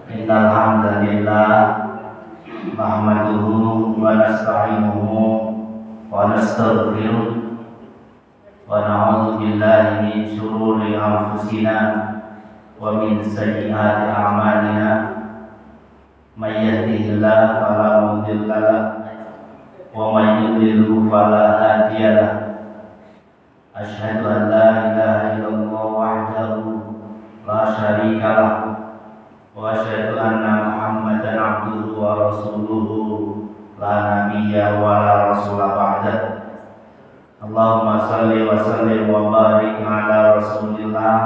Innal hamdalillah nahmaduhu wa nasta'inuhu wa nastaghfiruh wa na'udzu billahi min shururi anfusina wa min sayyiati a'malina may yahdihillahu fala mudilla lahu wa may yudlil fala hadiya lahu. Asyhadu an la ilaha illallah wahdahu la syarika lahu wa asyhadu anna Muhammadan abduhu wa rasuluhu la nabiyya wa la rasula ba'dah. Allahumma salli wa sallim wa barik ala rasulillah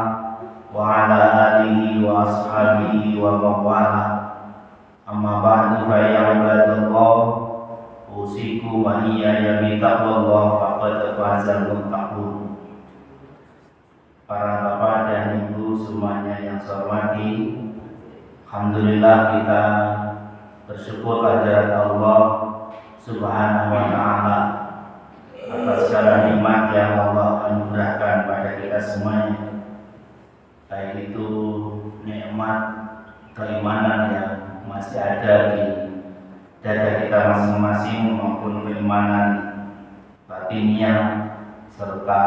wa ala alihi wa ashabihi wa mawala. Amma ba'du fa ya ibadallah, usiku wa iyaya bi taqwallah faqad fazal muttaqun. Para bapak dan ibu semuanya yang saya hormati, alhamdulillah kita bersyukur kepada Allah Subhanahu wa taala atas segala nikmat yang Allah anugerahkan pada kita semuanya, baik itu nikmat keimanan yang masih ada di dada kita masing-masing maupun keimanan batiniah serta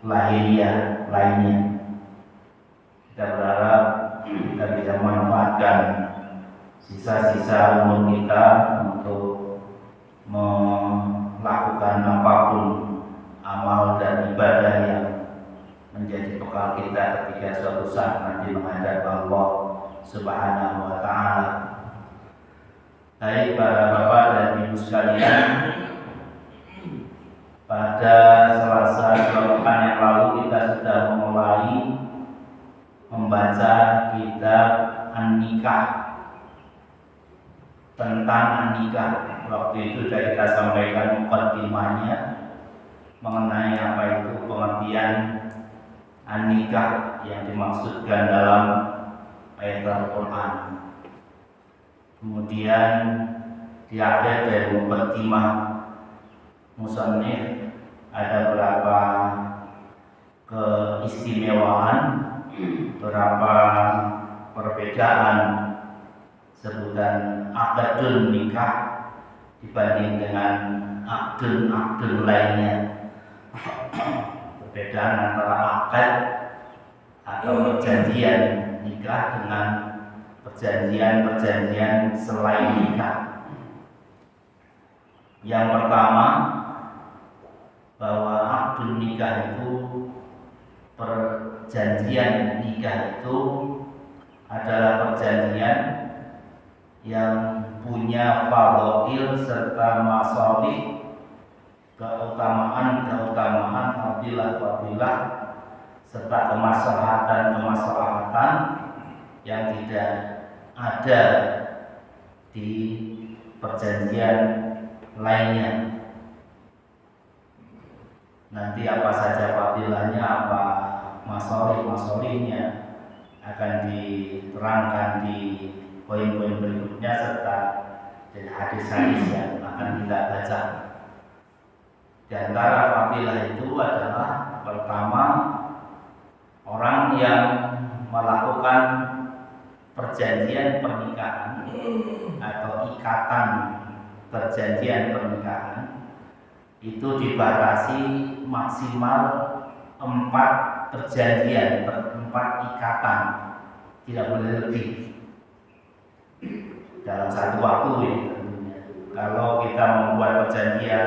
lahiriah lainnya. Kita berharap kita bisa memanfaatkan sisa-sisa umur kita untuk melakukan apapun amal dan ibadah yang menjadi bekal kita ketika suatu saat nanti menghadap Allah Subhanahu wa taala. Baik para bapak dan ibu sekalian, pada Selasa pekan yang lalu kita sudah memulai membaca kitab An-Nikah, tentang An-Nikah. Waktu itu sudah kita sampaikan mukaddimahnya mengenai apa itu pengertian An-Nikah yang dimaksudkan dalam ayat Al-Quran. Kemudian di akhir dari mukaddimah musannif ada beberapa keistimewaan, beberapa perbedaan sebutan akdun nikah dibanding dengan akdun lainnya. Perbedaan antara akad atau perjanjian nikah dengan perjanjian selain nikah. Yang pertama, bahwa akdun nikah itu, perjanjian nikah itu adalah perjanjian yang punya fadhail serta masalih, keutamaan fadilah serta kemaslahatan yang tidak ada di perjanjian lainnya. Nanti apa saja fadilahnya, apa masalihnya akan diterangkan di poin-poin berikutnya serta dari hadis-hadis yang akan kita baca. Di antara fadilah itu adalah pertama, orang yang melakukan perjanjian pernikahan atau ikatan perjanjian pernikahan itu dibatasi maksimal 4 perjanjian, 4 ikatan, tidak boleh lebih dalam satu waktu ya tentunya. Kalau kita membuat perjanjian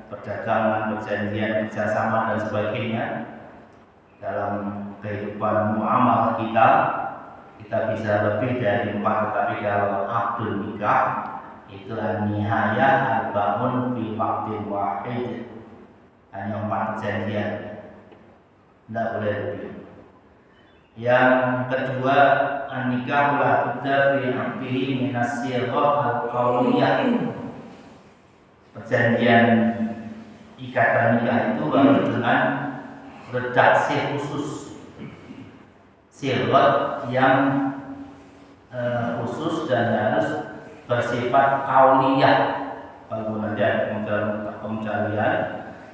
perdagangan, perjanjian kerjasama dan sebagainya dalam kehidupan muamalah kita bisa lebih dari 4. Tetapi kalau akdun nikah itu an-nihayah arba'un fi waqtin wahid, hanya 4 perjanjian, tidak boleh lebih. Yang kedua, an-nikah la budda fi 'aqdihi min as-sighah al-qawliyah. Perjanjian ikatan nikah itu harus dengan redaksi khusus, sighah yang khusus dan harus bersifat qauliyah. Kalau nanti ada pencarian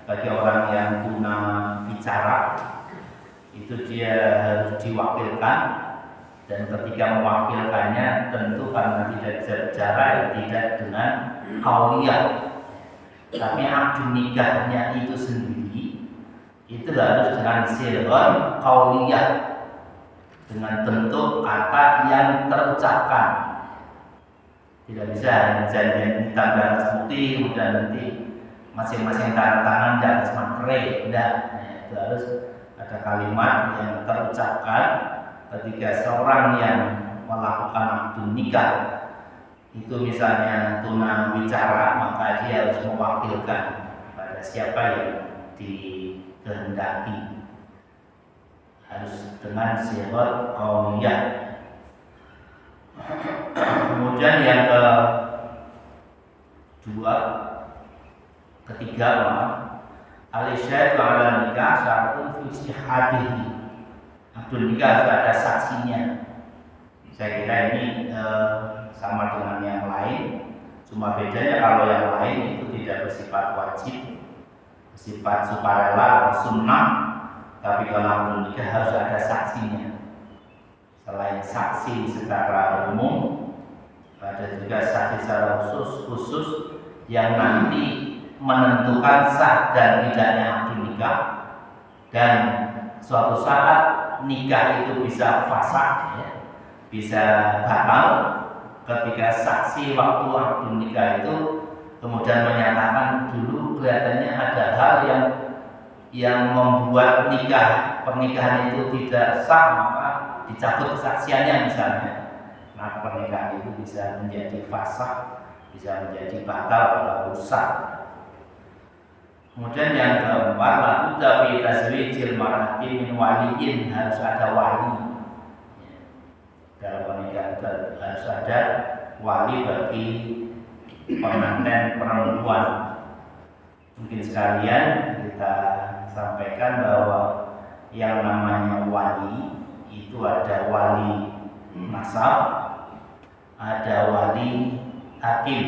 bagi orang yang guna bicara, itu dia harus diwakilkan Dan ketika mewakilkannya tentu karena tidak bisa bicara ya tidak dengan qauliyah, tapi akad nikahnya itu sendiri itu harus dengan sighah qauliyah, dengan bentuk kata yang terucapkan. Tidak bisa hanya janjian hitam di atas putih kemudian nanti masing-masing tanda tangan di atas materai. Tidak, itu harus ada kalimat yang terucapkan. Ketika seorang yang melakukan akad nikah itu misalnya tuna wicara, maka dia harus mewakilkan pada siapa yang dikehendaki, harus dengan sighah qauliyah. Kemudian yang ketiga, al-isyhadu ala nikah syaratun fi sihhatihi. Akad nikah harus ada saksinya. Saya kira ini sama dengan yang lain, cuma bedanya kalau yang lain itu tidak bersifat wajib, bersifat sukarela atau sunnah, tapi kalau akad nikah harus ada saksinya. Selain saksi secara umum, ada juga saksi secara khusus yang nanti menentukan sah dan tidaknya akad nikah, dan suatu saat nikah itu bisa fasakh, ya, bisa batal ketika saksi waktu akad nikah itu kemudian menyatakan dulu kelihatannya ada hal yang membuat pernikahan itu tidak sah, maka dicabut kesaksiannya misalnya. Nah, pernikahan itu bisa menjadi fasakh, bisa menjadi batal atau rusak. Kemudian yang keempat, labudda fi tazwijil mar'ati min waliyin, harus ada wali. Dalam pernikahan itu harus ada wali bagi pengantin perempuan. Mungkin sekalian kita sampaikan bahwa yang namanya wali itu ada wali nasab, ada wali hakim.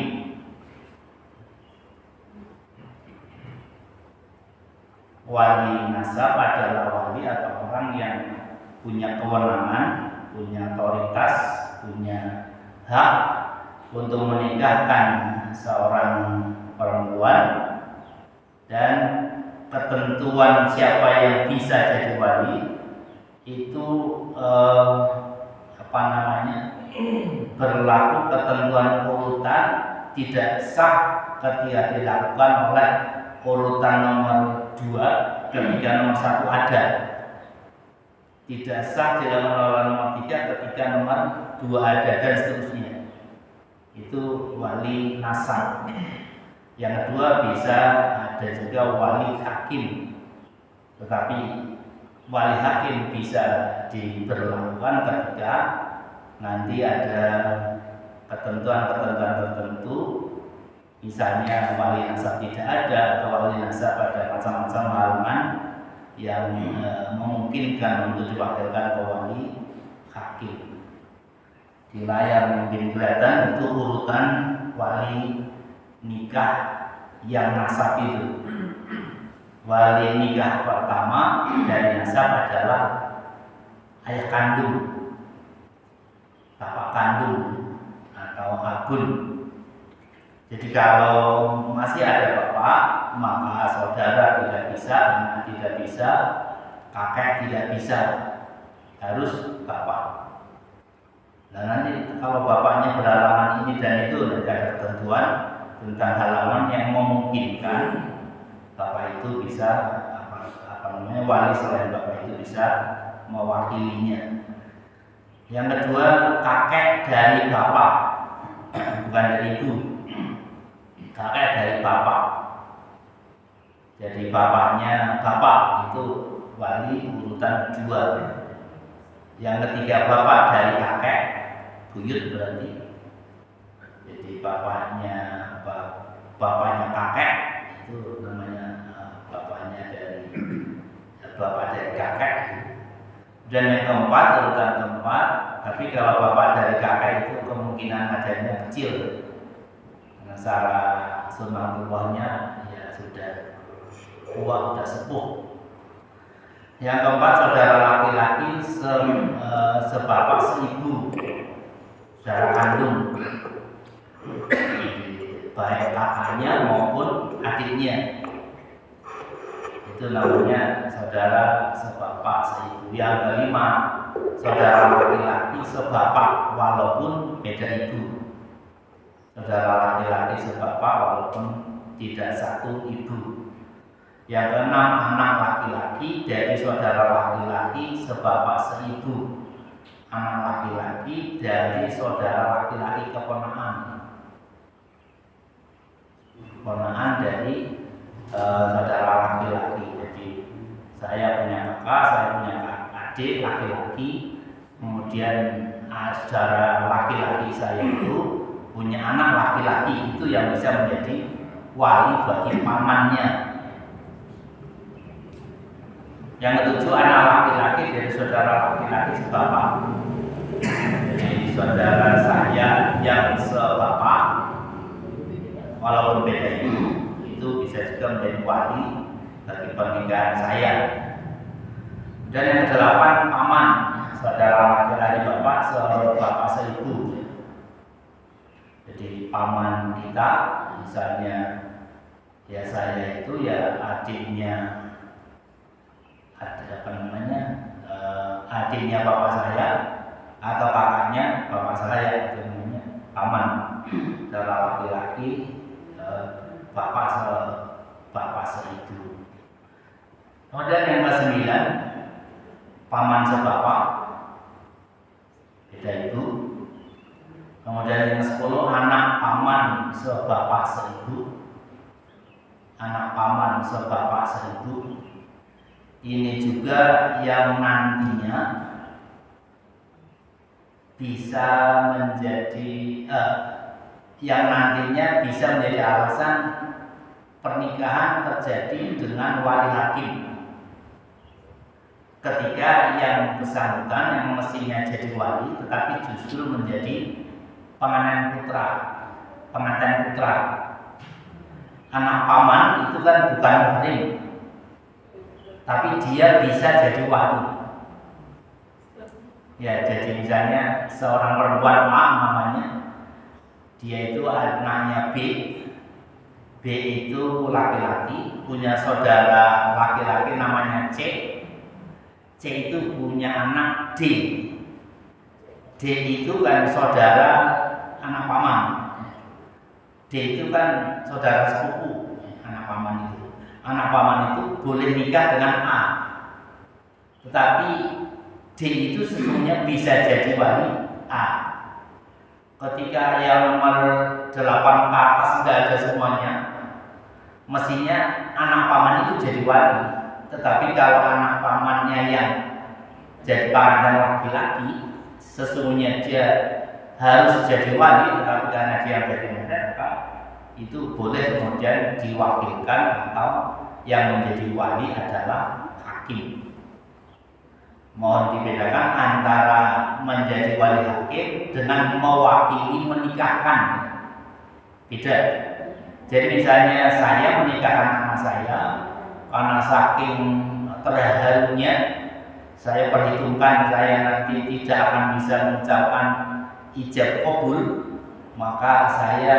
Wali nasab adalah wali atau orang yang punya kewenangan, punya otoritas, punya hak untuk menikahkan seorang perempuan, dan ketentuan siapa yang bisa jadi wali itu berlaku ketentuan urutan, tidak sah ketika dilakukan oleh urutan nomor 2 ketika nomor 1 ada, tidak sah dilakukan oleh nomor 3 ketika nomor 2 ada, dan seterusnya. Itu wali nasab. Yang kedua bisa ada juga wali hakim, tetapi wali hakim bisa diberlakukan ketika nanti ada ketentuan-ketentuan tertentu. Misalnya wali nasab tidak ada, atau wali nasab ada macam-macam halangan yang memungkinkan untuk diwakilkan ke wali hakim. Di layar mungkin kelihatan itu urutan wali nikah yang nasab itu. Wali nikah pertama dari nasab adalah ayah kandung, bapak kandung atau abun. Jadi kalau masih ada bapak, maka saudara tidak bisa, anak tidak bisa, kakek tidak bisa, harus bapak. Nah, nanti kalau bapaknya berhalangan ini dan itu, nanti ada ketentuan tentang halangan yang memungkinkan bapak itu bisa wali selain bapak itu bisa mewakilinya. Yang kedua, kakek dari bapak, bukan dari ibu. Kakek dari bapak. Jadi bapaknya bapak itu wali urutan 2. Yang ketiga, bapak dari kakek, buyut berarti. Jadi bapaknya kakek itu namanya bapaknya dari bapak dari kakek. Dan yang keempat, urutan keempat, tapi kalau bapak dari kakek itu kemungkinan adanya kecil. Secara sunatullahnya ya sudah tua, sudah sepuh. Yang keempat, saudara laki-laki sebapak seibu, saudara kandung, baik kakaknya maupun adiknya. Itu namanya saudara sebapak seibu. Yang kelima, saudara laki-laki sebapak walaupun beda ibu. Saudara laki-laki sebapak walaupun tidak satu ibu. Yang keenam, anak laki-laki dari saudara laki-laki sebapak seibu. Anak laki-laki dari saudara laki-laki keponakan. Keponakan dari saudara laki-laki. Jadi saya punya kakak, saya punya adik laki-laki, kemudian saudara laki-laki saya itu punya anak laki-laki, itu yang bisa menjadi wali bagi pamannya. Yang ketujuh, anak laki-laki dari saudara laki-laki sebapak. Jadi saudara saya yang sebapak walaupun beda itu bisa juga menjadi wali bagi pernikahan saya. Dan yang kedelapan, paman, saudara laki-laki bapak sebapak seibu. Jadi paman kita, misalnya ya saya itu ya adiknya, adiknya bapak saya atau kakaknya bapak saya, itu namanya paman. Saudara laki-laki bapak seibu. Kemudian yang ke-9, paman sebapak beda ibu. Kemudian yang ke-10, anak paman sebapak seibu. Anak paman sebapak seibu. Ini juga yang nantinya bisa menjadi alasan pernikahan terjadi dengan wali hakim. Ketika yang bersangkutan yang mestinya jadi wali tetapi justru menjadi pengantin putra. Anak paman itu kan bukan muhrim, tapi dia bisa jadi wali. Ya, jadi misalnya seorang perempuan A namanya, dia itu anaknya B. B itu laki-laki, punya saudara laki-laki namanya C. C itu punya anak D. D itu kan saudara anak paman. D itu kan saudara sepupu anak paman itu. Anak paman itu boleh nikah dengan A. Tetapi D itu sesungguhnya bisa jadi wali A. Ketika yang nomor 8 ke atas tidak ada semuanya, mestinya anak paman itu jadi wali. Tetapi kalau anak pamannya yang jadi pengantin laki-laki, sesungguhnya dia harus jadi wali, tetapi karena dia jadi mereka, itu boleh kemudian diwakilkan atau yang menjadi wali adalah hakim. Mohon dibedakan antara menjadi wali hakim dengan mewakili menikahkan. Beda. Jadi misalnya saya menikahkan anak saya, karena saking terharunya saya perhitungkan saya nanti tidak akan bisa mengucapkan ijab qabul, maka saya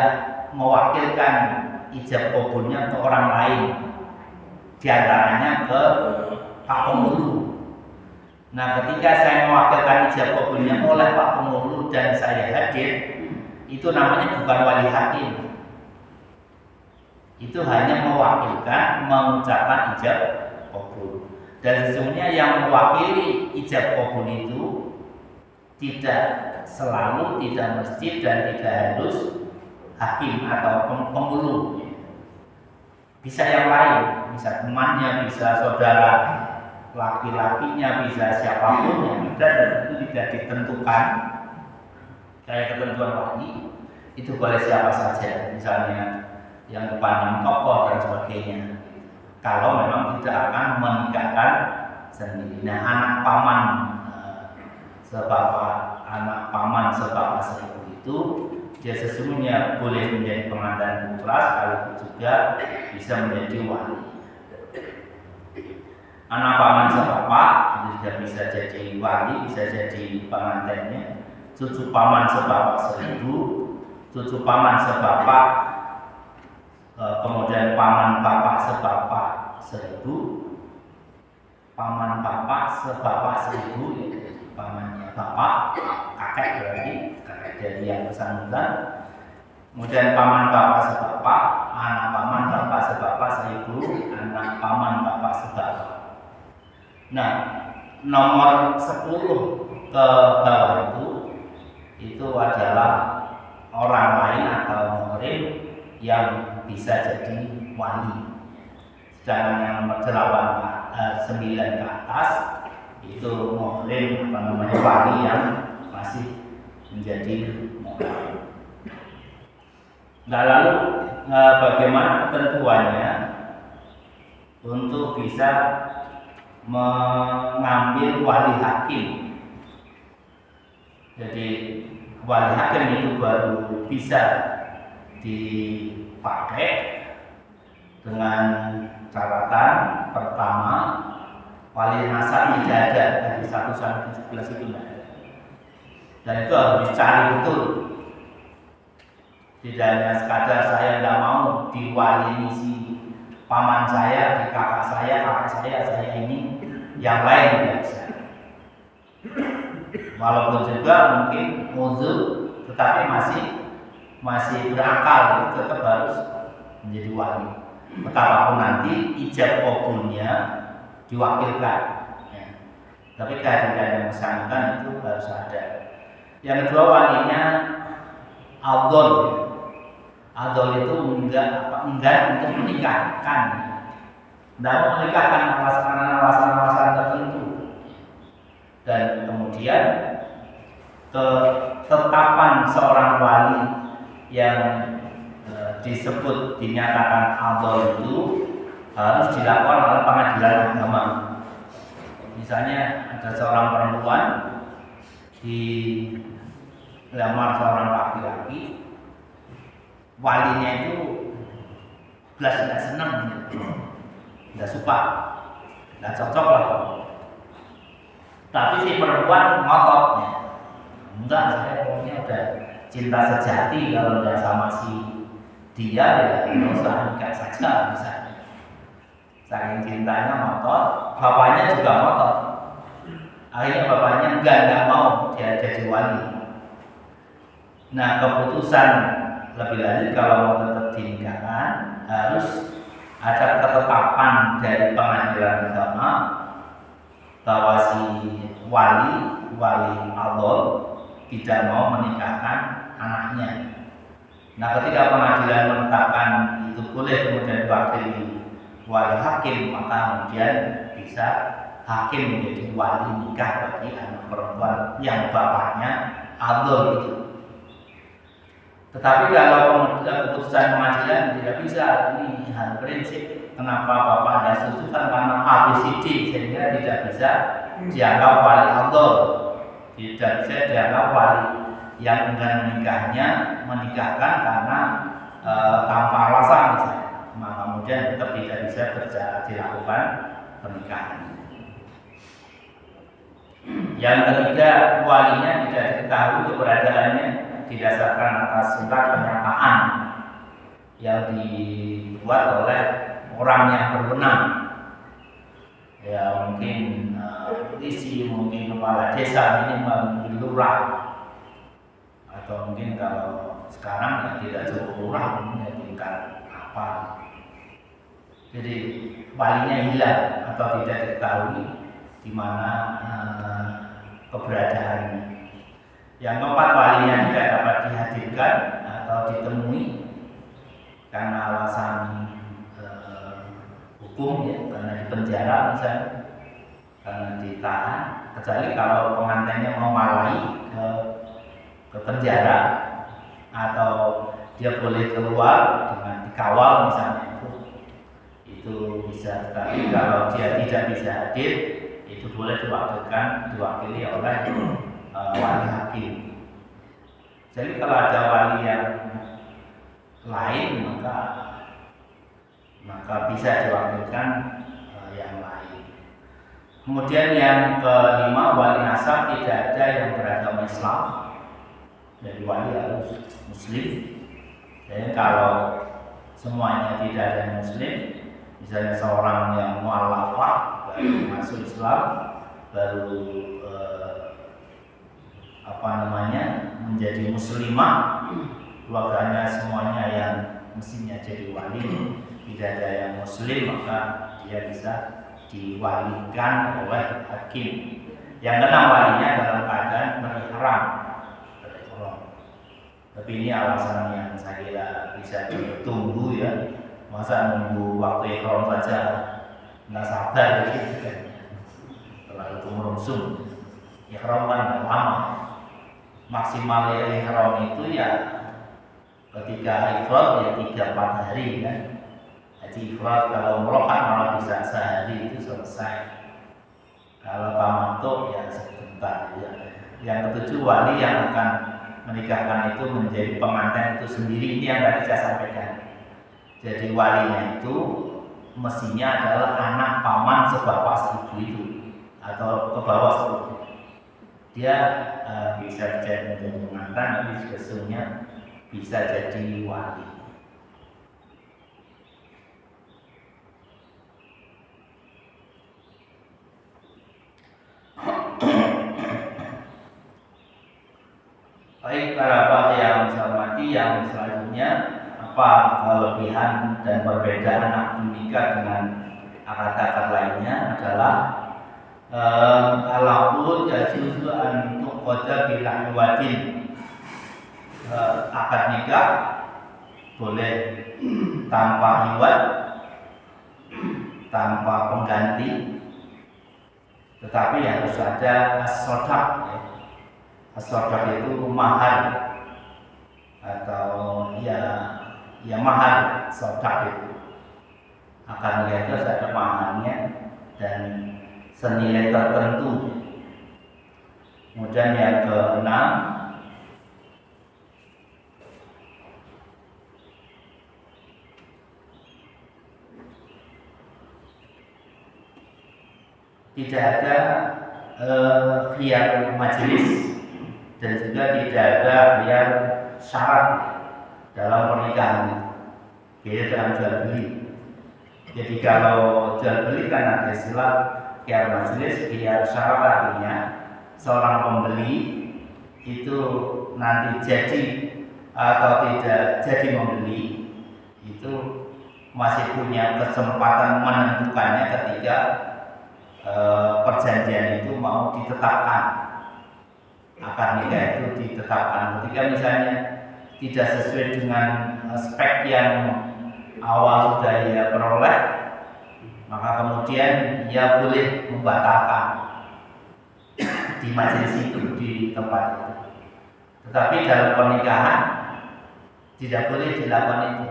mewakilkan ijab qabulnya ke orang lain, diantaranya ke Pak Pengulu. Nah, ketika saya mewakilkan ijab qabulnya oleh Pak Pengulu dan saya hadir, itu namanya bukan wali hakim. Itu hanya mewakilkan mengucapkan ijab qabul. Dan sesungguhnya yang mewakili ijab qabul itu tidak selalu, tidak mesti dan tidak harus hakim atau pengulu. Bisa yang lain, bisa temannya, bisa saudara laki-lakinya, bisa siapapun yang ada, dan itu tidak ditentukan. Kayak ketentuan wali itu boleh siapa saja, misalnya yang dipandang tokoh dan sebagainya, kalau memang tidak akan menikahkan sendiri. Nah, anak paman sebapak seibu itu dia sesungguhnya boleh menjadi pengantin putra, sekaligus juga bisa menjadi wali. anak paman sebapak itu sudah bisa jadi wali, bisa jadi pengantinnya. Cucu paman sebapak 1000, cucu paman sebapak, kemudian paman bapak sebapak 1000, paman bapak sebapak 1000, yaitu pamannya bapak, kakek berarti kakek dari yang bersangkutan. Kemudian paman bapak sebapak, anak paman bapak sebapak 1000, anak paman bapak sebapak. Nah, nomor 10 ke bawah itu adalah orang lain atau murid yang bisa jadi wali. Sedangkan yang nomor 9 ke atas itu murid wali yang masih menjadi murid. Nah, lalu bagaimana ketentuannya untuk bisa mengambil wali hakim? Jadi wali hakim itu baru bisa dipakai dengan catatan pertama, wali nasab tidak ada dari 1 sampai 17 itu tidak ada. Dan itu harus dicari betul. Tidak hanya sekadar saya tidak mau diwali si paman saya, di kakak saya ini, yang lain tidak bisa. Walaupun juga mungkin uzur, tetapi masih berakal, itu tetap harus menjadi wali. Betapapun nanti ijab kabulnya diwakilkan. Ya. Tapi kehadiran yang bersangkutan itu harus ada. Yang kedua, walinya Abdul. Abdul itu enggak untuk menikahkan. Tidak mau menikahkan alasan-alasan tertentu. Dan kemudian ketetapan seorang wali yang disebut dinyatakan Abdul itu harus dilakukan oleh pengadilan agama. Misalnya ada seorang perempuan dilamar seorang laki-laki, walinya itu belas tidak senang, tidak suka, tidak cocok lah. Tapi si perempuan ngotot, enggak, saya pokoknya udah cinta sejati, kalau udah sama si dia ya nggak usah nikah saja misalnya. Saking cintanya ngotot, bapaknya juga ngotot. Akhirnya bapaknya enggak mau dia jadi wali. Nah, keputusan lebih lanjut kalau mau tetap dinikahkan harus ada ketetapan dari pengadilan agama bahwa si wali Abdul tidak mau menikahkan anaknya. Nah, ketika pengadilan menetapkan itu boleh kemudian diwakili wali hakim, maka kemudian bisa hakim menjadi wali nikah bagi anak perempuan yang bapaknya Abdul itu. Tetapi kalau keputusan pengadilan tidak bisa, ini hal prinsip. Kenapa bapak Anda setuju? Kan karena ABCD, sehingga tidak bisa dianggap wali Abdul, tidak bisa dianggap wali yang enggan menikahkan karena tanpa alasan misalnya. Maka kemudian tetap tidak bisa dilakukan pernikahan. Yang ketiga, walinya tidak diketahui keberadaannya didasarkan atas surat pernyataan yang dibuat oleh orang yang berwenang, ya mungkin polisi, mungkin kepala desa, mungkin lurah, atau mungkin kalau sekarang ya tidak cukup lurah, mungkin tingkat apa. Jadi walinya hilang atau tidak diketahui di mana keberadaannya. Yang keempat, walinya tidak dapat dihadirkan atau ditemui karena alasan hukum, ya, karena di penjara misalnya, karena ditahan, kecuali kalau pengantinnya mau malai ke penjara atau dia boleh keluar dengan dikawal misalnya, itu bisa. Tetapi kalau dia tidak bisa hadir, itu boleh diwakili oleh wali hakim. Jadi kalau ada wali yang lain, maka bisa diwakilkan yang lain. Kemudian yang kelima, wali nasab tidak ada yang beragama Islam. Jadi wali harus Muslim. Jadi kalau semuanya tidak ada yang Muslim, misalnya seorang yang mu'allafah baru masuk Islam, baru menjadi muslimah, keluarganya semuanya yang mestinya jadi wali, tidak ada yang Muslim, maka dia bisa diwalikan oleh hakim. Yang kena walinya dalam keadaan berihram. Tapi ini alasan yang saya kira bisa ditunggu ya. Masa nunggu waktu ihram saja nggak sabar gitu kan. Terlalu merungsung. Ihram kan lama. Maksimal ihram itu ya ketika ifrad ya 3-4 hari kan. Haji ifrad kalau umroh kan malah bisa sehari itu selesai. Kalau tamattu ya sebentar ya. Yang ketujuh, wali yang akan menikahkan itu menjadi pengantin itu sendiri. Ini yang tadi saya sampaikan. Jadi walinya itu mestinya adalah anak paman sebapak ibu itu atau ke bawah seperti. Dia bisa jadi pengantin, tapi sesungguhnya bisa jadi wali. Baik para bapak yang saya hormati, yang selanjutnya apa kelebihan dan perbedaan akad nikah dengan akad-akad lainnya adalah alaqul yajuzu an tuqada bila iwadin. Akad nikah boleh tanpa iwad, tanpa pengganti, tetapi harus ada as-sodaq ya. As-sodaq itu mahar atau ya mahar sodaq itu. Akad nikah itu ada maharnya dan senilai tertentu. Kemudian yang keenam, tidak ada khiyar majelis dan juga tidak ada khiyar syarat dalam pernikahan. Beda dengan jual beli. Jadi kalau jual beli kan ada istilah khiyar majelis, khiyar syarat, artinya seorang pembeli itu nanti jadi atau tidak jadi membeli itu masih punya kesempatan menentukannya ketika perjanjian itu mau ditetapkan. Akad nikah itu ditetapkan ketika misalnya tidak sesuai dengan spek yang awal sudah ia peroleh, maka kemudian ia boleh membatalkan di majelis itu, di tempat itu. Tetapi dalam pernikahan tidak boleh dilakukan itu.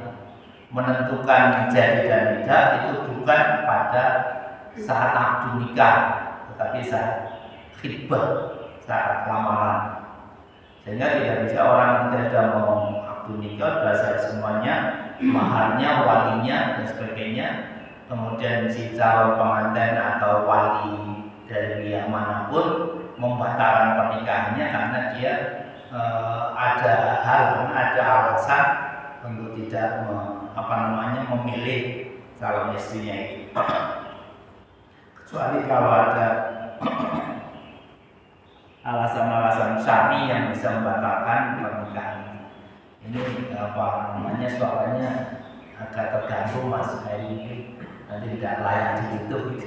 Menentukan jadi dan tidak itu bukan pada saat akad nikah, tetapi saat khitbah, saat lamaran. Sehingga tidak bisa orang ketika sudah mau akad nikah sudah semuanya, maharnya, walinya dan sebagainya, kemudian si calon pengantin atau wali dari pihak manapun membatalkan pernikahannya karena dia ada hal, ada alasan untuk tidak memilih calon istrinya itu. Kecuali kalau ada alasan-alasan syar'i yang bisa membatalkan pernikahan. Ini suaranya agak terganggu Mas Heri, mungkin nanti tidak layak di YouTube gitu.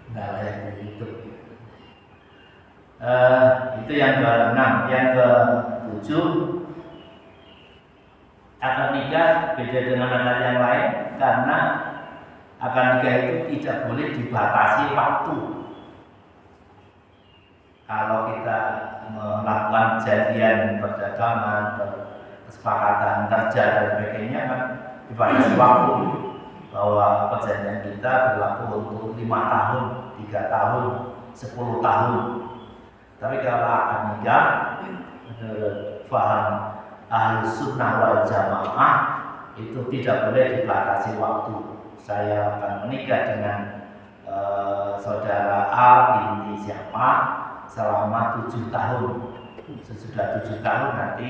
Tidak layak di YouTube. Itu yang ke-6. Yang ke-7, akad nikah beda dengan akad yang lain karena akad nikah itu tidak boleh dibatasi waktu. Kalau kita melakukan perjanjian perdagangan, kesepakatan kerja dan sebagainya kan dibatasi waktu, bahwa perjanjian kita berlaku untuk 5 tahun, 3 tahun, 10 tahun. Tapi kalau akad nikah, faham Ahlus Sunnah wal Jamaah itu tidak boleh dibatasi waktu. Saya akan menikah dengan saudara A binti siapa selama 7 tahun. Sesudah 7 tahun nanti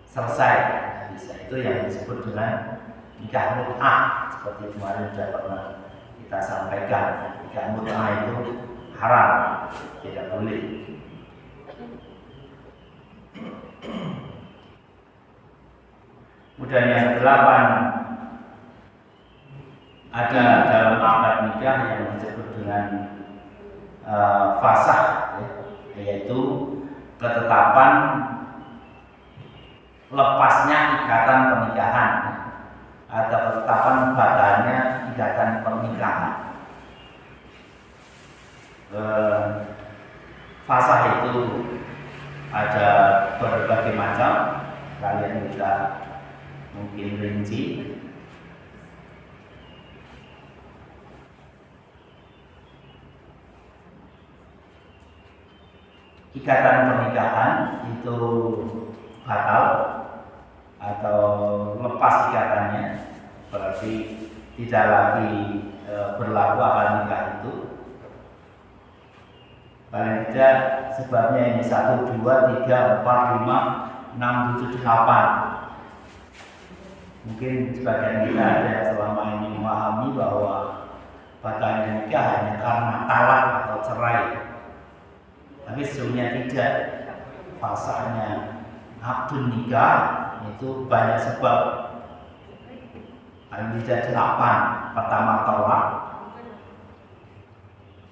selesai. Nah, bisa itu yang disebut dengan nikah mut'ah. Seperti kemarin sudah pernah kita sampaikan, nikah mut'ah itu haram, tidak boleh. Kemudian yang 8, ada dalam akad nikah yang disebut dengan fasakh, yaitu ketetapan lepasnya ikatan pernikahan atau ketetapan batalnya ikatan pernikahan. Fasakh itu ada berbagai macam, kalian bisa mungkin rinci. Ikatan pernikahan itu batal atau lepas ikatannya, berarti tidak lagi berlaku akad nikah itu. Paling tidak sebabnya ini 1, 2, 3, 4, 5, 6, 7, 8. Mungkin sebagian kita ada yang selama ini memahami bahwa batalnya nikah hanya karena talak atau cerai. Tapi sesungguhnya tidak. Fasakhnya akad nikah itu banyak sebab. Paling tidak 8. Pertama, tolak.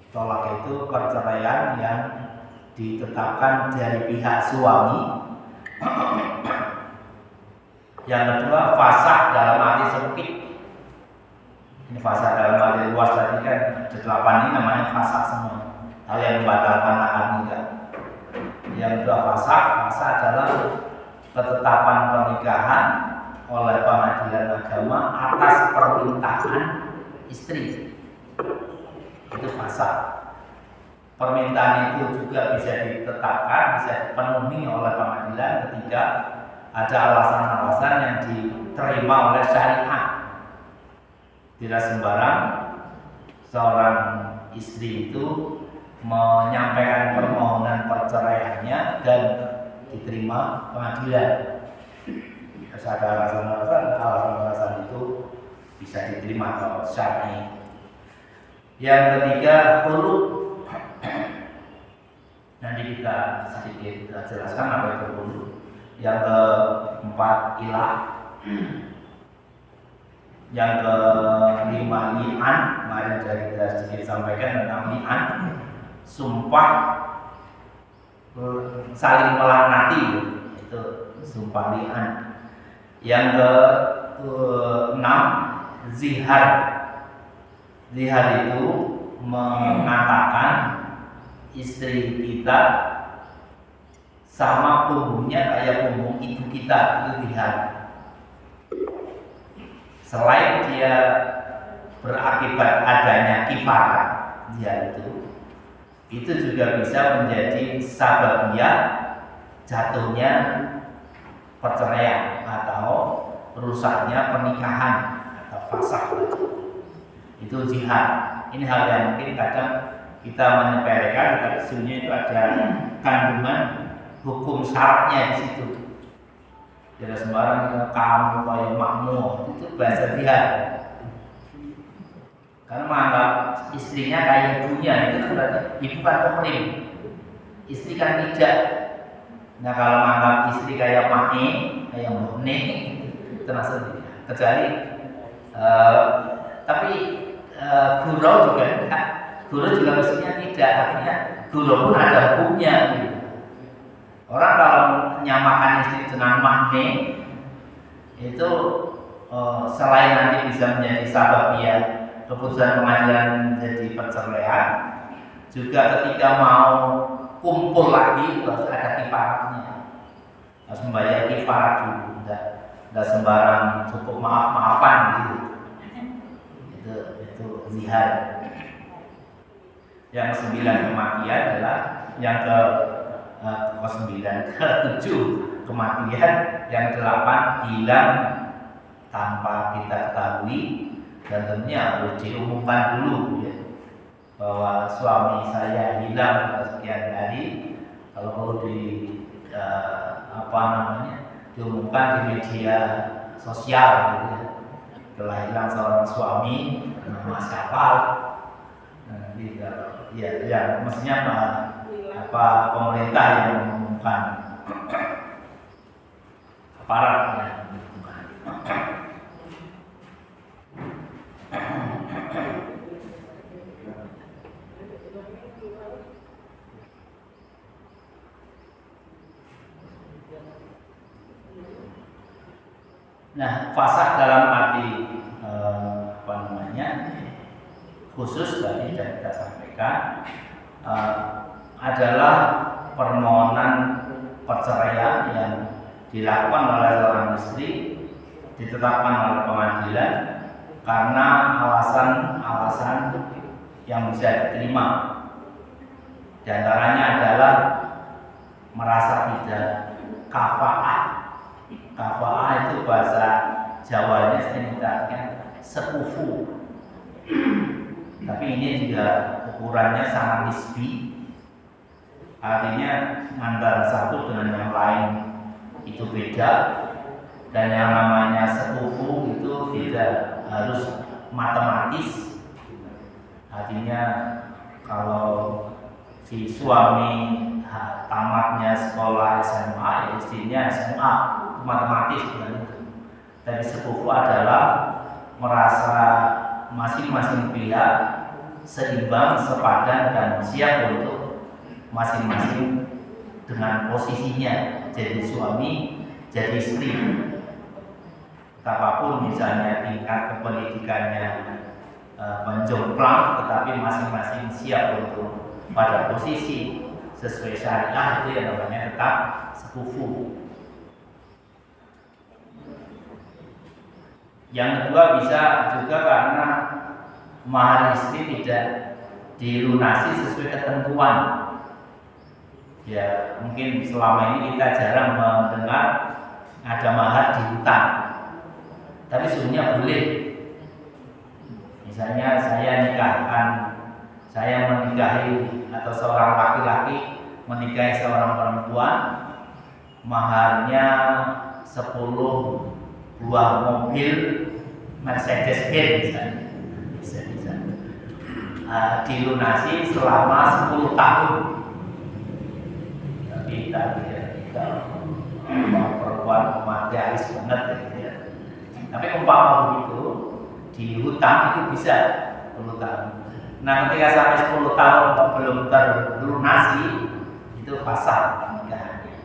Tolak itu perceraian yang ditetapkan dari pihak suami. Yang kedua, fasakh dalam arti sempit. Ini fasakh dalam arti luas tadi kan 8 ini namanya fasakh semua. Hal yang membatalkan akad nikah. Yang kedua, fasakh adalah ketetapan pernikahan oleh pengadilan agama atas permintaan istri. Itu fasakh. Permintaan itu juga bisa ditetapkan, bisa dipenuhi oleh pengadilan ketika ada alasan-alasan yang diterima oleh syariat. Tidak sembarang seorang istri itu menyampaikan permohonan perceraiannya dan diterima pengadilan. Harus ada alasan itu bisa diterima atau syar'i. Yang ketiga, khulu. Nanti kita sedikit jelaskan apa itu khulu. Yang keempat, ilah. Yang kelima, li'an. Kemarin sudah kita sedikit sampaikan tentang li'an. Sumpah saling melaknati, itu sumpah li'an. Yang keenam, zihar. Zihar itu mengatakan istri kita sama punggungnya kayak punggung ibu kita, itu zihar. Selain dia berakibat adanya kifarat, zihar itu juga bisa menjadi sababiyah jatuhnya perceraian atau rusaknya pernikahan atau fasakh. Itu zihar. Ini hal yang mungkin kadang kita menyepelekan, tetapi sesungguhnya itu ada kandungan hukum syaratnya di situ. Tidak sembarang kamu kayak makmu, itu bahasa zihar. Karena menganggap istrinya kayak ibunya, itu kan berarti ibu kan muhrim, istri kan tidak. Nah kalau menganggap istri kayak makne, kayak mbokne, termasuk kecuali tapi gurau juga enggak. Gurau juga mestinya tidak, artinya gurau pun ada hukumnya gitu. Orang kalau menyamakan istri dengan makne itu selain nanti bisa menjadi sababiyah keputusan pengadilan menjadi perceraian, juga ketika mau kumpul lagi harus ada kifaratnya, harus membayar kifarat dulu, tidak sembarang cukup maaf-maafan gitu. Itu zihar. Yang 9 kematian adalah yang ke-7 kematian, yang 8 hilang tanpa kita ketahui. Dan tentunya harus diumumkan dulu ya, bahwa suami saya hilang sekian hari, kalau perlu diumumkan di media sosial gitu ya, telah hilang seorang suami bernama siapa. Nanti kalau ya mestinya pemerintah yang mengumumkan, aparat yang mengumumkan. Nah, fasakh dalam arti khusus tadi sudah kita sampaikan adalah permohonan perceraian yang dilakukan oleh seorang istri, ditetapkan oleh pengadilan karena alasan-alasan yang bisa diterima. Di antaranya adalah merasa tidak kafa'ah. Kafa'ah itu bahasa Jawanya sering diartikan sekufu. Tapi ini juga ukurannya sangat nisbi. Artinya antara satu dengan yang lain itu beda. Dan yang namanya sekufu itu tidak harus matematis. Artinya kalau si suami tamatnya sekolah SMA, istrinya SMA, matematis bukan itu. Tapi sekufu adalah merasa masing-masing pihak seimbang, sepadan, dan siap untuk masing-masing dengan posisinya, jadi suami, jadi istri. Apapun misalnya tingkat kependidikannya menjomplang, tetapi masing-masing siap untuk pada posisi sesuai syariah, itu yang namanya tetap sekufu. Yang kedua bisa juga karena mahar istri tidak dilunasi sesuai ketentuan. Ya mungkin selama ini kita jarang mendengar ada mahar di hutang, tapi sebenarnya boleh. Misalnya saya menikahi atau seorang laki-laki menikahi seorang perempuan, maharnya 10 buah mobil Mercedes Benz misalnya, bisa dilunasi selama 10 tahun. Tapi kita perempuan materialis banget gitu ya. Tapi umpama begitu di hutang itu bisa 10 tahun. Nah ketika sampai 10 tahun belum terlunasi, itu fasakh pernikahannya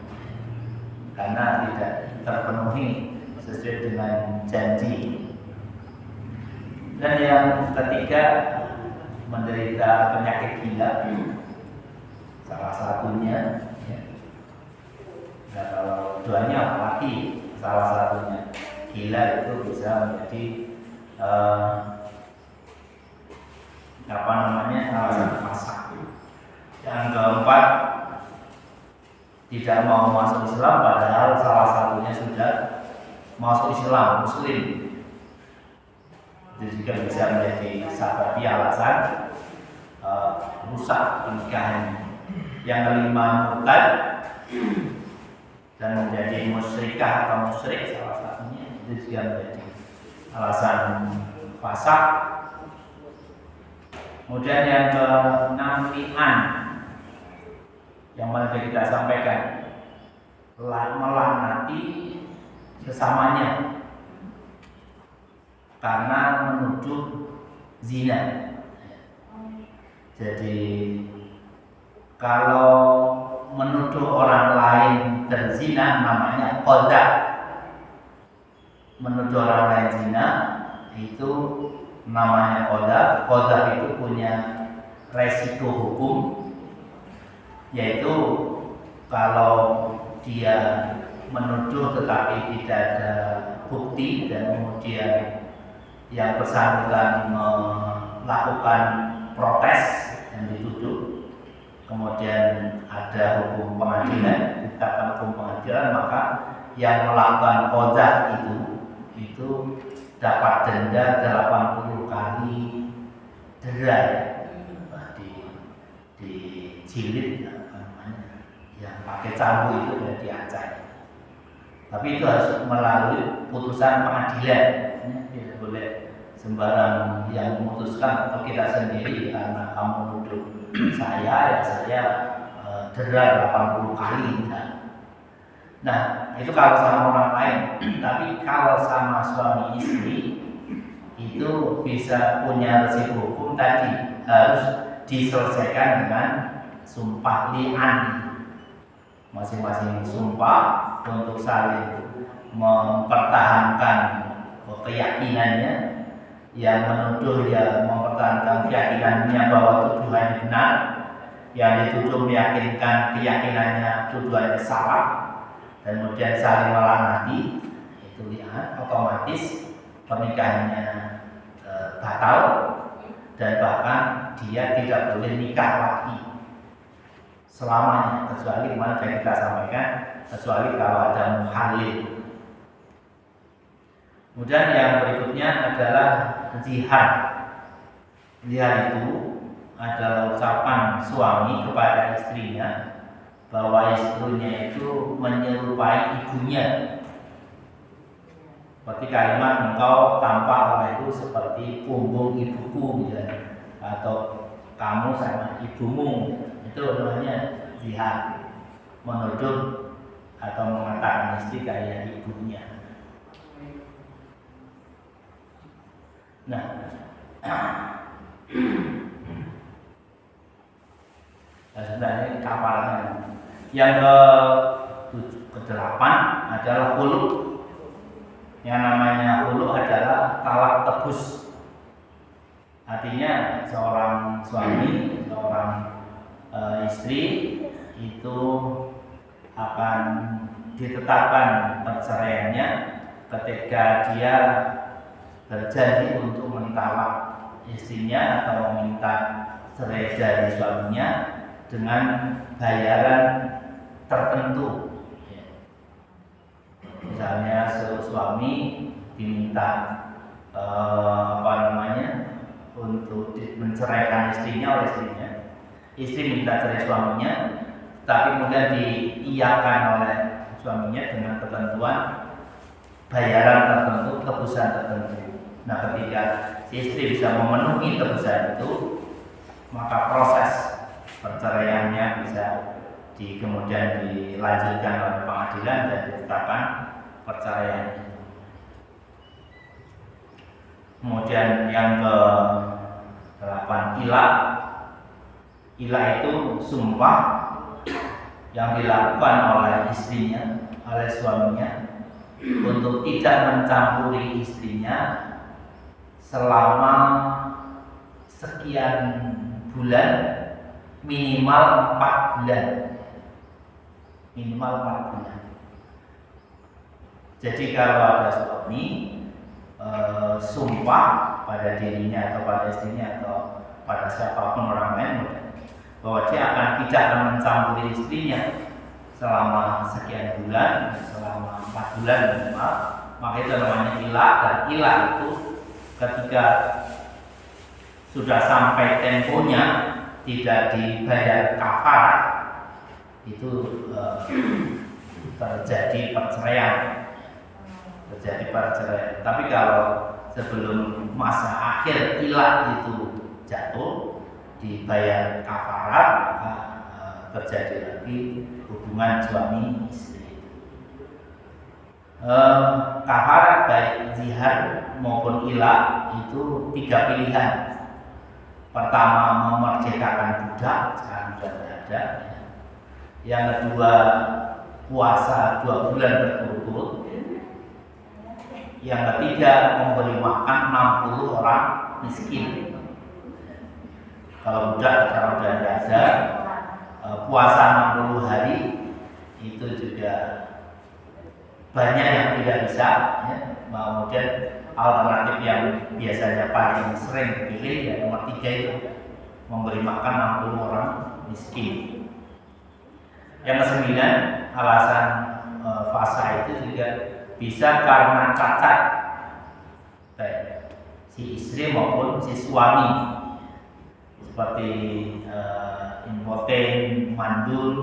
karena tidak terpenuhi sesuai dengan janji. Dan yang ketiga, menderita penyakit gila, salah satunya ya. Nah, kalau duanya apalagi salah satunya gila itu bisa menjadi alasan fasakh. Yang keempat, tidak mau masuk Islam padahal salah satunya sudah masuk Islam, Muslim. Itu juga bisa menjadi sababi alasan rusak pernikahan. Yang kelima, murtad dan menjadi musyrikah atau musyrik, salah satunya itu juga menjadi alasan fasakh. Kemudian yang keenam, li'an, yang mana kita sampaikan, melaknati sesamanya karena menuduh zina. Jadi kalau menuduh orang lain berzina namanya qadha. Menuduh orang lain zina itu namanya qadha. Qadha itu punya resiko hukum, yaitu kalau dia menuduh tetapi tidak ada bukti dan kemudian yang bersangkutan melakukan protes yang dituduh, kemudian ada hukum pengadilan, ditetapkan hukum pengadilan, maka yang melakukan qadha itu dapat denda 80 kali derai. jilid apa namanya yang pakai cambuk itu sudah diacak. Tapi itu harus melalui putusan pengadilan. Tidak boleh sembarang yang memutuskan atau kita sendiri karena kamu nuduh saya ya saya dera 80 kali. Nah itu kalau sama orang lain. Tapi kalau sama suami istri itu bisa punya resiko hukum tadi, harus diselesaikan dengan sumpah li'an. Masing-masing sumpah untuk saling mempertahankan keyakinannya. Yang menuduh ya mempertahankan keyakinannya bahwa tuduhannya benar, yang dituduh meyakinkan keyakinannya tuduhannya salah, dan kemudian saling melaknati, itu li'an, otomatis pernikahannya batal dan bahkan dia tidak boleh nikah lagi selamanya, kecuali mana yang kita sampaikan, kecuali kalau ada muhalil. Kemudian yang berikutnya adalah zihar. Zihar itu adalah ucapan suami kepada istrinya bahwa istrinya itu menyerupai ibunya. Seperti kalimat engkau tampak olehku seperti punggung ibuku, ya. Atau kamu sama ibumu, itu namanya zihar, menuduh atau mengatakan istri kayak ibunya. Nah, sebenarnya kafaratnya. Yang ke-8 adalah khulu. Yang namanya khulu adalah talak tebus. Artinya seorang suami, seorang istri itu akan ditetapkan perceraiannya ketika dia berjanji untuk mentalak istrinya atau meminta cerai dari suaminya dengan bayaran tertentu. Misalnya suami diminta untuk menceraikan istrinya oleh istrinya, istri minta cerai suaminya, tapi kemudian diiyakan oleh suaminya dengan ketentuan bayaran tertentu, tebusan tertentu. Nah, ketika si istri bisa memenuhi tebusan itu, maka proses perceraiannya bisa kemudian dilanjutkan oleh pengadilan dan ditetapkan perceraian itu. Kemudian yang ke-8 ilah. Ilah itu sumpah yang dilakukan oleh istrinya, oleh suaminya untuk tidak mencampuri istrinya selama sekian bulan, minimal 4 bulan. Minimal 4 bulan. Jadi kalau ada suami sumpah pada dirinya atau pada istrinya atau pada siapapun orang lain bahwa dia akan tidak mencampuri istrinya selama sekian bulan, selama 4 bulan minimal, maka itu namanya ilah. Dan ilah itu ketika sudah sampai temponya tidak dibayar kafarat, itu terjadi perceraian. Tapi kalau sebelum masa akhir ilah itu jatuh dibayar kafarat, maka terjadi lagi hubungan suami istri. Kafarat baik zihar maupun ilah itu 3 pilihan. Pertama, memerdekakan budak, sekarang sudah ada. Yang kedua, puasa 2 bulan berturut-turut. Yang ketiga, memberi makan 60 orang miskin. Kalau budak sekarang sudah ada, puasa 60 hari itu juga banyak yang tidak bisa, ya. Kemudian alternatif yang biasanya paling sering dipilih ya nomor 3 itu, memberi makan 60 orang miskin. Yang ke-9, alasan fasa itu juga bisa karena cacat, baik si istri maupun si suami. Seperti impoten, mandul,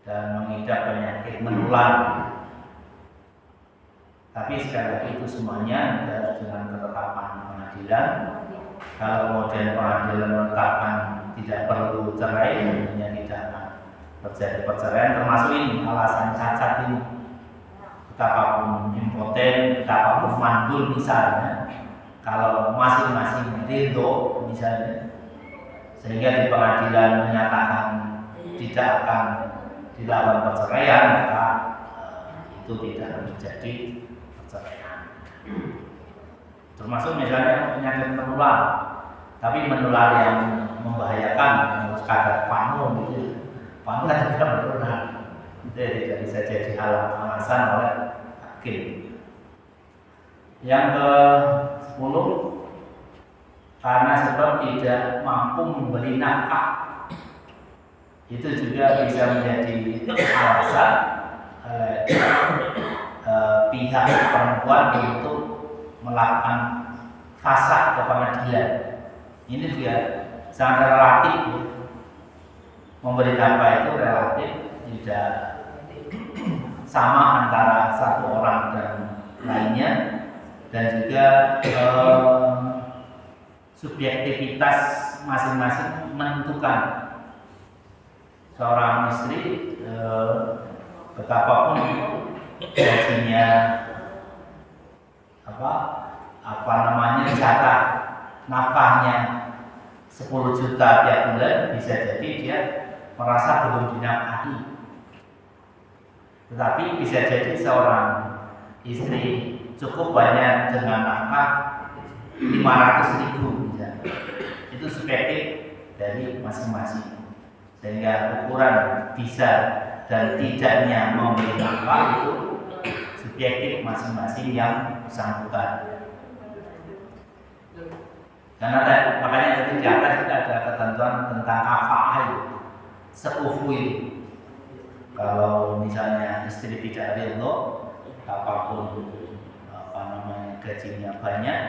dan mengidap penyakit menular. Tapi sekali lagi itu semuanya harus dengan ketetapan pengadilan. Kalau kemudian pengadilan menetapkan tidak perlu cerai, tentunya tidak akan terjadi perceraian. Termasuk ini alasan cacat ini, betapapun impoten, betapapun mandul misalnya, kalau masing-masing ridho misalnya, sehingga di pengadilan menyatakan tidak akan dilakukan perceraian, maka itu tidak menjadi perceraian. Termasuk misalnya penyakit menular, tapi menular yang membahayakan, yang sekadar panu gitu, panu kan juga menular, itu tidak bisa jadi alasan oleh hakim. Yang ke-10, karena sebab tidak mampu memberi nafkah, itu juga bisa menjadi alasan oleh pihak perempuan untuk melakukan fasakh ke pengadilan. Ini juga sangat relatif ya. Memberi nafkah itu relatif, tidak sama antara satu orang dan lainnya, dan juga subjektivitas masing-masing menentukan seorang istri betapapun gajinya jatah nafkahnya 10 juta tiap bulan, bisa jadi dia merasa belum dinafkahi. Tetapi bisa jadi seorang istri cukup banyak dengan nafkah 500.000 misalnya. Itu subjektif dari masing-masing, sehingga ukuran bisa dan tidaknya memberi nafkah itu subjektif masing-masing yang bersangkutan. Karena makanya tadi di atas ada ketentuan tentang kafaah itu, sekufu itu. Kalau misalnya istri tidak ridho, apapun gajinya banyak,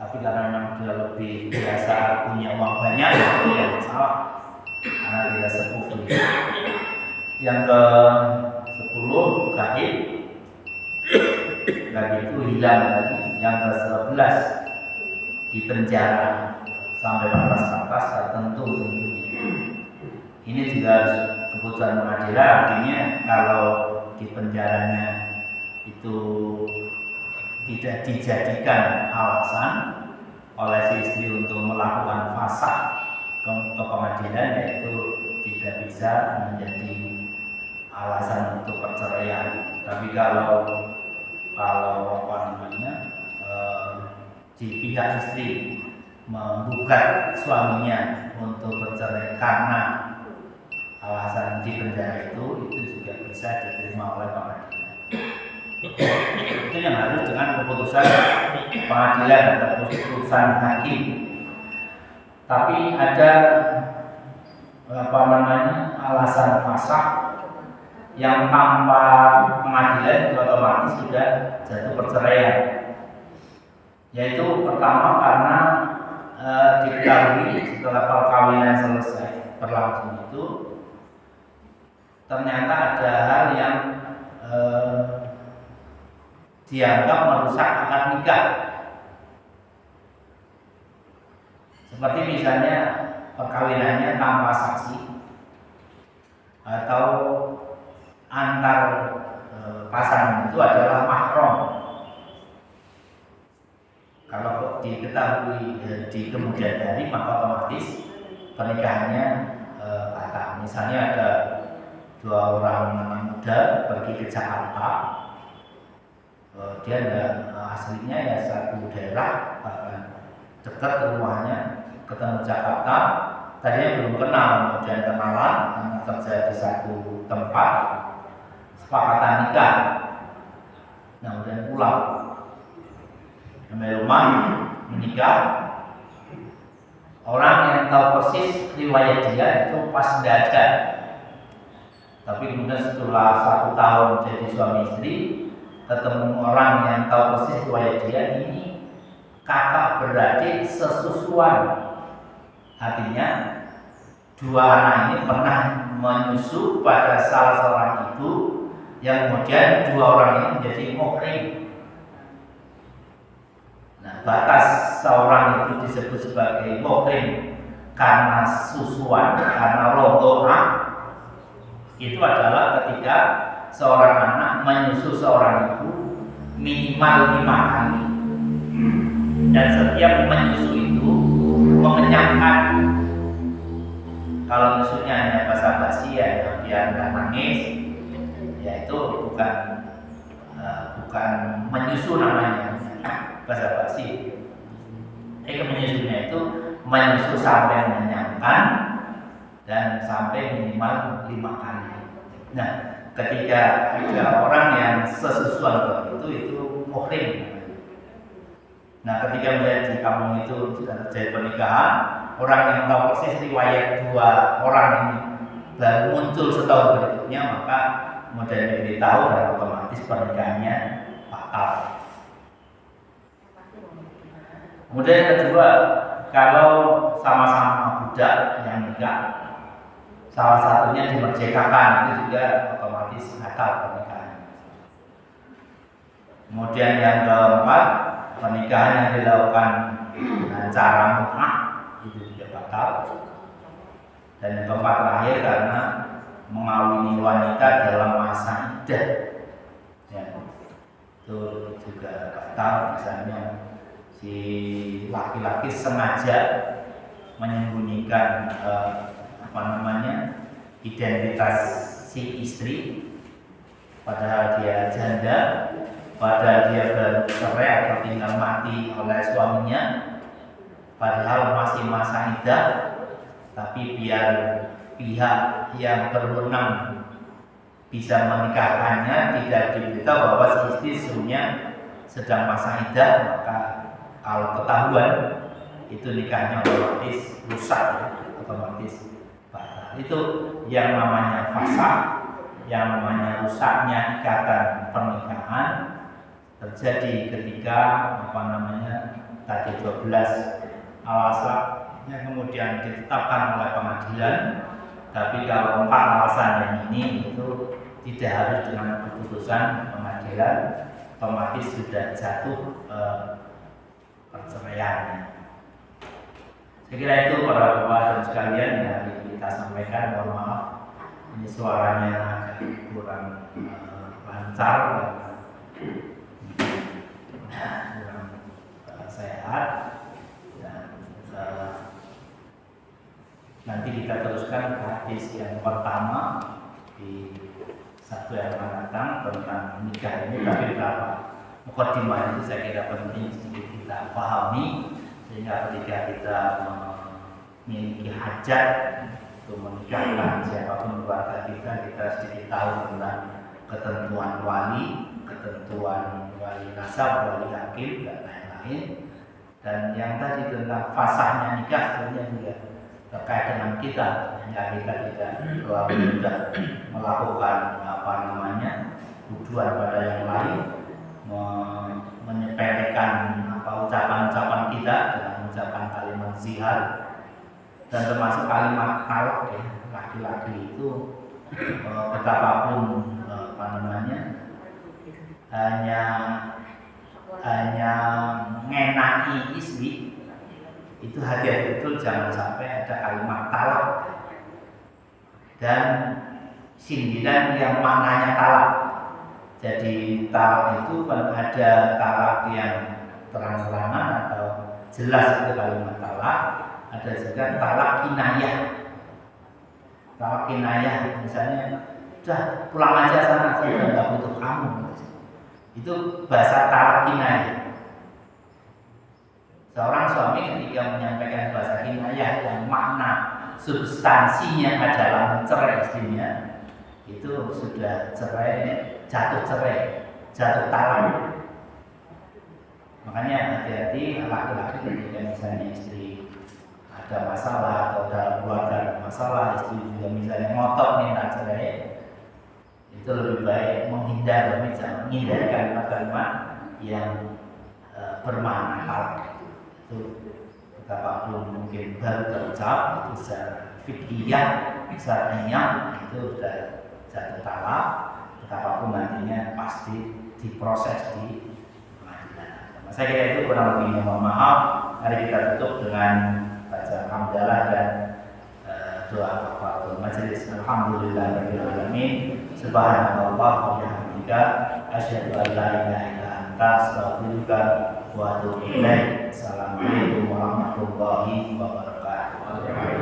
tapi karena memang dia lebih biasa punya uang banyak, itu tidak masalah, karena tidak sekufu itu. Yang ke-10 gaib, itu hilang lagi. Yang ke-11 di penjara sampai batas-batas tertentu tentunya. Ini juga harus keputusan pengadilan, artinya kalau di penjaranya itu tidak dijadikan alasan oleh si istri untuk melakukan fasakh ke pengadilan, yaitu tidak bisa menjadi alasan untuk perceraian. Tapi kalau di pihak istri menggugat suaminya untuk bercerai karena alasan di penjara itu juga bisa diterima oleh pengadilan. Itu yang harus dengan keputusan pengadilan atau keputusan hakim. Tapi ada alasan fasakh yang tanpa pengadilan itu otomatis sudah jatuh perceraian. Yaitu pertama karena diketahui setelah perkawinan selesai berlangsung itu ternyata ada hal yang dianggap merusak akad nikah. Seperti misalnya perkawinannya tanpa saksi, atau antar pasangan itu adalah mahram. Kalau diketahui di kemudian hari, maka otomatis pernikahannya batal. Misalnya ada 2 orang anak muda pergi ke Jakarta, dia aslinya ya satu daerah, bahkan dekat rumahnya, ketemu Jakarta, tadinya belum kenal, kemudian kenalan, kerja di satu tempat, sepakatan nikah, kemudian pulang. Sampai rumah menikah, orang yang tahu persis riwayat dia itu pas dada. Tapi kemudian setelah 1 tahun jadi suami istri, ketemu orang yang tahu persis riwayat dia, ini kakak beradik sesusuan. Artinya dua anak ini pernah menyusu pada salah seorang ibu yang kemudian dua orang ini menjadi muhrim. Nah, batas seorang itu disebut sebagai muhrim karena susuan, karena rodoah, itu adalah ketika seorang anak menyusu seorang ibu minimal 5 kali, dan setiap menyusu itu mengenyangkan. Kalau nyusunya hanya basa-basi ya biar nggak nangis, ya itu bukan menyusu namanya, basa-basi. Menyusunya itu menyusu sampai mengenyangkan dan sampai minimal 5 kali. Nah, ketika ada orang yang sesusuan itu muhrim. Nah, ketika di kampung itu sudah terjadi pernikahan, orang yang tahu persis riwayat dua orang ini baru muncul setahun berikutnya, maka kemudian diberitahu dan otomatis pernikahannya batal. Kemudian yang kedua, kalau sama-sama budak yang nikah, salah satunya dimerdekakan, itu juga otomatis batal pernikahan. Kemudian yang keempat, pernikahan yang dilakukan dengan cara mut'ah itu juga batal. Dan yang keempat terakhir, karena mengawini wanita dalam masa iddah, ya, itu juga batal. Misalnya si laki-laki sengaja menyembunyikan identitas si istri, padahal dia janda, padahal dia baru cerai atau tinggal mati oleh suaminya, padahal masih masa iddah, tapi biar pihak yang berwenang bisa menikahkannya tidak diberitahu bahwa si istri sesungguhnya sedang masa iddah, maka kalau ketahuan itu nikahnya otomatis rusak, otomatis batal. Itu yang namanya fasakh, yang namanya rusaknya ikatan pernikahan terjadi ketika tadi 12 alasan yang kemudian ditetapkan oleh pengadilan. Tapi kalau 4 alasan yang ini itu tidak harus dengan keputusan pengadilan, otomatis sudah jatuh perceraiannya. Saya kira itu para bapak dan sekalian yang hari kita sampaikan. Mohon maaf, ini suaranya agak kurang lancar dan kurang sehat. Dan nanti kita teruskan hadis yang pertama di Sabtu yang akan datang tentang nikah ini. Tapi berapa mukadimah itu saya kira penting sedikit kita pahami, sehingga ketika kita memiliki hajat untuk menikahkan siapapun keluarga kita sedikit tahu tentang ketentuan wali, ketentuan wali nasab, wali hakim dan lain-lain. Dan yang tadi tentang fasahnya nikah sebenarnya juga terkait dengan kita, hanya kita tidak terlalu mudah melakukan tujuan pada yang lain, menyepelekan ucapan-ucapan kita dengan mengucapkan kalimat zihar, dan termasuk kalimat talak ya. Laki-laki itu betapapun hanya ngenaki istri, itu hati-hati betul jangan sampai ada kalimat talak dan sindiran yang maknanya talak. Jadi talak itu kan ada talak yang terang-terangan atau jelas itu kalimat talak, ada juga talak kinayah. Talak kinayah misalnya, udah pulang aja sana, saya udah nggak butuh kamu. Itu bahasa talak kinayah. Seorang suami ketika menyampaikan bahasa kinayah yang makna substansinya adalah mencerai istrinya, itu sudah jatuh talak. Makanya hati-hati laki-laki ketika misalnya istri ada masalah atau dalam keluarga ada masalah, istri juga misalnya ngotot minta cerai, itu lebih baik menghindari kalimat-kalimat yang bermakna talak. Itu betapapun mungkin baru terucap, itu secara fiqhiyah syar'iyyah itu sudah satu talak, betapapun nantinya pasti diproses di pengadilan agama. Saya kira itu kurang lebihnya, mohon maaf. Mari kita tutup dengan baca hamdalah dan doa kafaratul majelis. Alhamdulillahirabbil alamin. Subhanallah wa bihamdika asyhadu an la ilaha illa anta astaghfiruka wa atubu ilaik. Assalamualaikum warahmatullahi wabarakatuh.